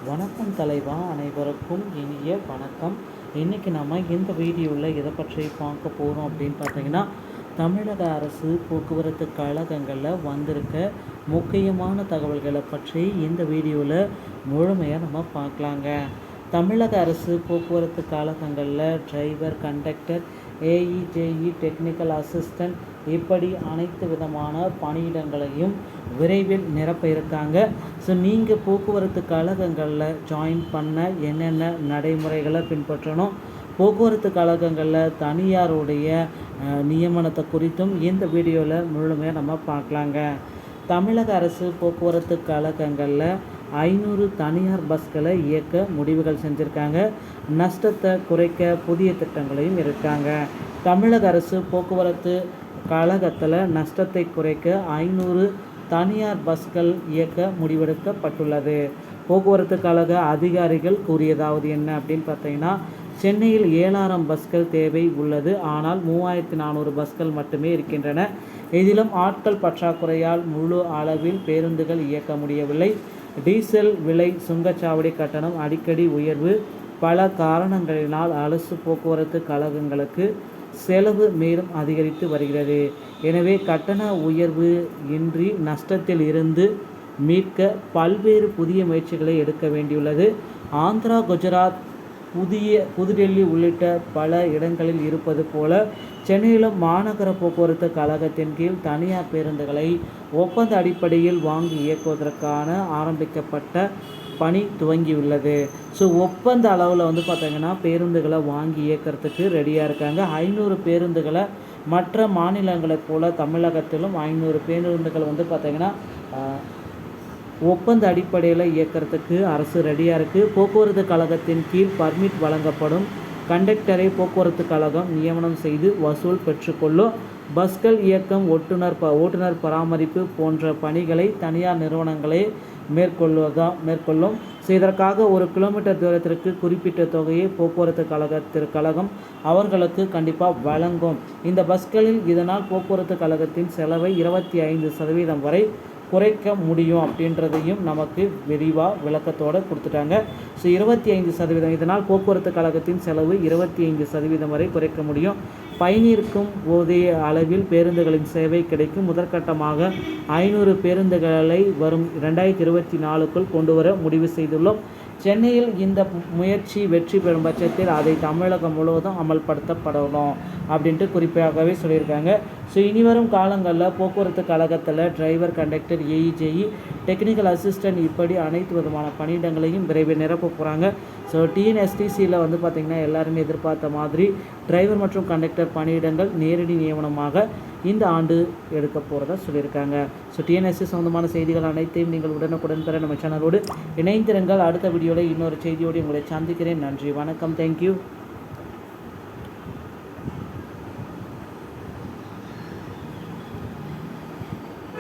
வணக்கம் தலைவா, அனைவருக்கும் இனிய வணக்கம். இன்றைக்கி நம்ம இந்த வீடியோவில் எதை பற்றி பார்க்க போகிறோம் அப்படின்னு பார்த்தீங்கன்னா, தமிழக அரசு போக்குவரத்து கழகங்களில் வந்திருக்க முக்கியமான தகவல்களை பற்றி இந்த வீடியோவில் முழுமையாக நம்ம பார்க்கலாங்க. தமிழக அரசு போக்குவரத்து கழகங்களில் driver, conductor, AE, technical assistant இப்படி அனைத்து விதமான பணியிடங்களையும் விரைவில் நிரப்ப இருக்காங்க. ஸோ நீங்கள் போக்குவரத்து கழகங்களில் ஜாயின் பண்ண என்னென்ன நடைமுறைகளை பின்பற்றணும், போக்குவரத்து கழகங்களில் தனியாருடைய நியமனத்தை குறித்தும் இந்த வீடியோவில் முழுமையாக நம்ம பார்க்கலாங்க. தமிழக அரசு போக்குவரத்து கழகங்களில் 500 தனியார் பஸ்களை இயக்க முடிவுகள் செஞ்சுருக்காங்க. நஷ்டத்தை குறைக்க புதிய திட்டங்களையும் இருக்காங்க. தமிழக அரசு போக்குவரத்து கழகத்தில் நஷ்டத்தை குறைக்க 500 தனியார் பஸ்கள் இயக்க முடிவெடுக்கப்பட்டுள்ளது. போக்குவரத்து கழக அதிகாரிகள் கூறியதாவது என்ன அப்படின்னு பார்த்தீங்கன்னா, சென்னையில் 7000 பஸ்கள் தேவை உள்ளது. ஆனால் 3400 பஸ்கள் மட்டுமே இருக்கின்றன. இதிலும் ஆட்கள் பற்றாக்குறையால் முழு அளவில் பேருந்துகள் இயக்க முடியவில்லை. டீசல் விலை, சுங்கச்சாவடி கட்டணம் அடிக்கடி உயர்வு, பல காரணங்களினால் அரசு போக்குவரத்து கழகங்களுக்கு செலவு மேலும் அதிகரித்து வருகிறது. எனவே கட்டண உயர்வு இன்றி நஷ்டத்தில் இருந்து மீட்க பல்வேறு புதிய முயற்சிகளை எடுக்க வேண்டியுள்ளது. ஆந்திரா, குஜராத், புதுடெல்லி உள்ளிட்ட பல இடங்களில் இருப்பது போல சென்னையிலும் மாநகர போக்குவரத்து கழகத்தின் கீழ் தனியார் பேருந்துகளை ஒப்பந்த அடிப்படையில் வாங்கி இயக்குவதற்கான ஆரம்பிக்கப்பட்ட பணி துவங்கியுள்ளது. ஸோ ஒப்பந்த அளவில் பார்த்திங்கன்னா பேருந்துகளை வாங்கி இயக்கிறதுக்கு ரெடியாக இருக்காங்க. 500 பேருந்துகளை மற்ற மாநிலங்களைப் போல தமிழகத்திலும் 500 பேருந்துகள் பார்த்திங்கன்னா ஒப்பந்த அடிப்படையில் இயக்கிறதுக்கு அரசு ரெடியாக இருக்குது. போக்குவரத்து கழகத்தின் கீழ் பர்மிட் வழங்கப்படும் கண்டக்டரை போக்குவரத்து கழகம் நியமனம் செய்து வசூல் பெற்றுக்கொள்ளும். பஸ்கள் இயக்கம், ஓட்டுநர் பராமரிப்பு போன்ற பணிகளை தனியார் நிறுவனங்களே மேற்கொள்ளும். ஸோ இதற்காக 1 கிலோமீட்டர் தூரத்திற்கு குறிப்பிட்ட தொகையை போக்குவரத்து கழகம் அவர்களுக்கு கண்டிப்பாக வழங்கும். இந்த பஸ்களில் இதனால் போக்குவரத்து கழகத்தின் செலவை 25% வரை குறைக்க முடியும் அப்படின்றதையும் நமக்கு விரிவாக விளக்கத்தோடு கொடுத்துட்டாங்க. ஸோ 25% இதனால் போக்குவரத்து கழகத்தின் செலவு 25% வரை குறைக்க முடியும். பயணிக்கும் போதிய அளவில் பேருந்துகளின் சேவை கிடைக்கும். முதற்கட்டமாக 500 பேருந்துகளை வரும் 2024க்குள் கொண்டு வர முடிவு செய்துள்ளோம். சென்னையில் இந்த முயற்சி வெற்றி பெறும் பட்சத்தில் அதை தமிழகம் முழுவதும் அமல்படுத்தப்படணும் அப்படின்ட்டு குறிப்பாகவே சொல்லியிருக்காங்க. ஸோ இனிவரும் காலங்களில் போக்குவரத்து கழகத்தில் driver, conductor, AE, technical assistant இப்படி அனைத்து விதமான பணியிடங்களையும் விரைவில் நிரப்ப போகிறாங்க. ஸோ டிஎன்எஸ்டிசியில் பார்த்திங்கன்னா எல்லாருமே எதிர்பார்த்த மாதிரி டிரைவர் மற்றும் கண்டக்டர் பணியிடங்கள் நேரடி நியமனமாக இந்த ஆண்டு எடுக்க போகிறதா சொல்லியிருக்காங்க. ஸோ டிஎன்எஸ்சி சம்பந்தமான செய்திகள் அனைத்தையும் நீங்கள் உடனுக்குடன் பெற நம்ம சேனலோடு இணைந்திருங்கள். அடுத்த வீடியோவில் இன்னொரு செய்தியோடு உங்களை சந்திக்கிறேன். நன்றி, வணக்கம், தேங்க்யூ.